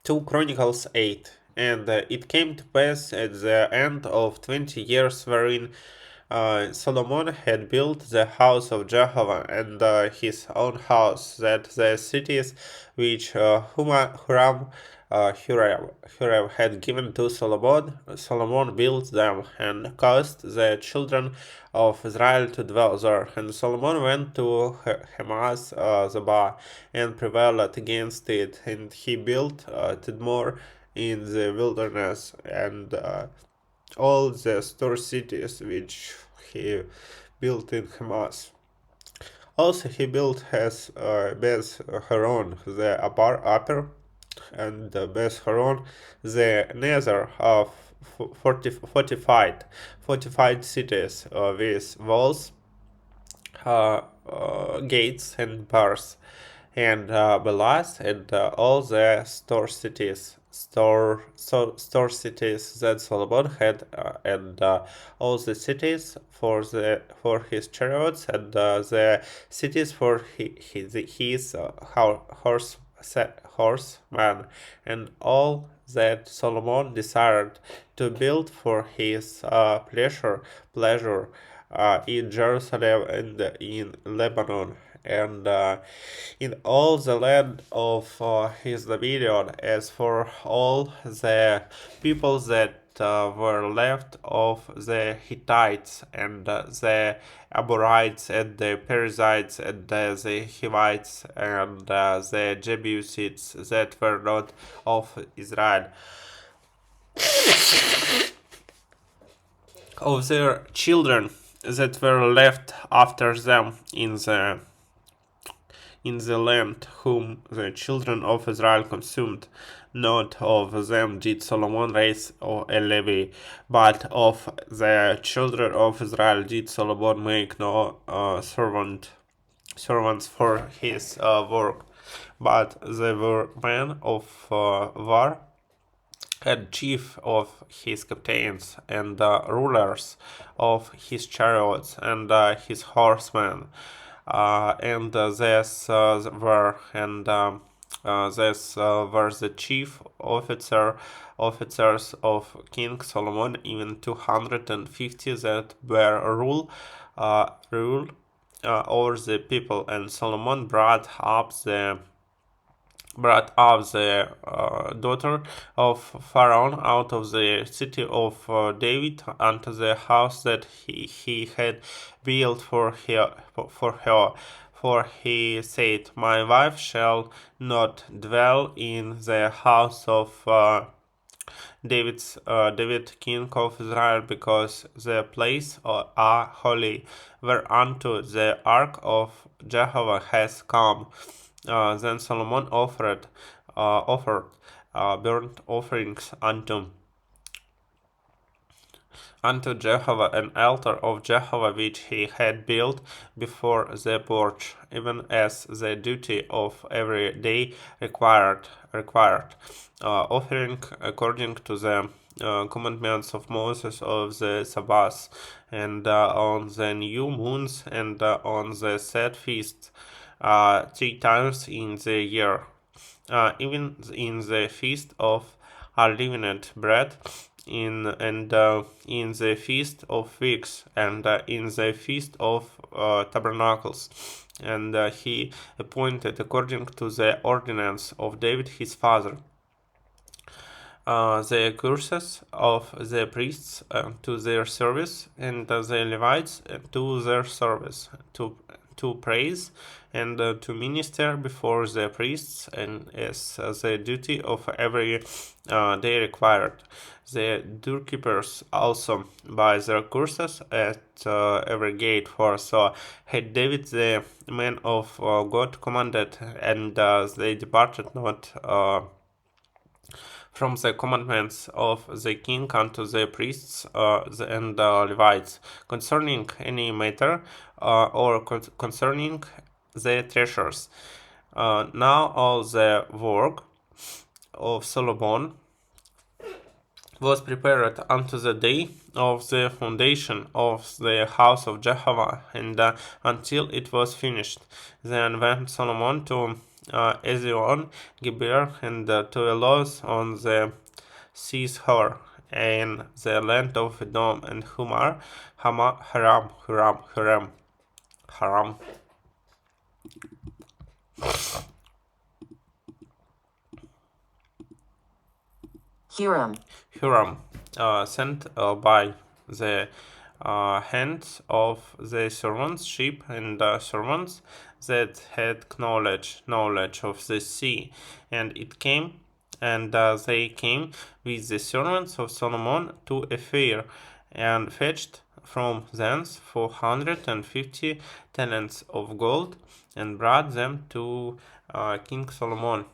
2 Chronicles 8. And it came to pass at the end of 20 years wherein Solomon had built the house of Jehovah and his own house, that the cities which Huram had given to Solomon built them and caused the children of Israel to dwell there. And Solomon went to Hamath Zobah and prevailed against it, and he built Tidmor in the wilderness and all the store cities which he built in Hamas. Also, he built Beth Horon, the upper, and Beth Horon, the nether of fortified cities with walls, gates, and bars, and Belas and all the store cities that Solomon had, and all the cities for his chariots, and the cities for his horsemen, and all that Solomon desired to build for his pleasure in Jerusalem and in Lebanon, and in all the land of his dominion, as for all the people that were left of the Hittites and the Amorites and the Perizzites and the Hivites and the Jebusites that were not of Israel, of their children that were left after them in the land whom the children of Israel consumed. Not of them did Solomon raise a levy, but of the children of Israel did Solomon make no servants for his work, but they were men of war and chief of his captains and rulers of his chariots and his horsemen, and these were the chief officers of King Solomon, even 250 that bear rule over the people. And Solomon brought up the daughter of Pharaoh out of the city of David unto the house that he had built for her. For he said, My wife shall not dwell in the house of David king of Israel, because the place are holy, whereunto the ark of Jehovah has come. Then Solomon offered burnt offerings unto Jehovah, an altar of Jehovah which he had built before the porch, even as the duty of every day required, offering according to the commandments of Moses of the Sabbath, and on the new moons, and on the set feasts, 3 times in the year, even in the feast of unleavened bread, in the feast of weeks, and in the feast of tabernacles. And he appointed according to the ordinance of David his father the curses of the priests to their service, and the Levites to their service, to praise and to minister before the priests, and as the duty of every day required. The doorkeepers also by their curses at every gate, for so had David the man of God commanded, and they departed not from the commandments of the king unto the priests and Levites, concerning any matter or concerning the treasures. Now all the work of Solomon was prepared unto the day of the foundation of the house of Jehovah, and until it was finished. Then went Solomon to Ezion, Geber, and Toelos on the seashore, in the land of Edom and Humar, Haram. Huram, sent by the hands of the servants, sheep and servants that had knowledge of the sea, and they came with the servants of Solomon to a fair, and fetched from thence 450 talents of gold, and brought them to King Solomon.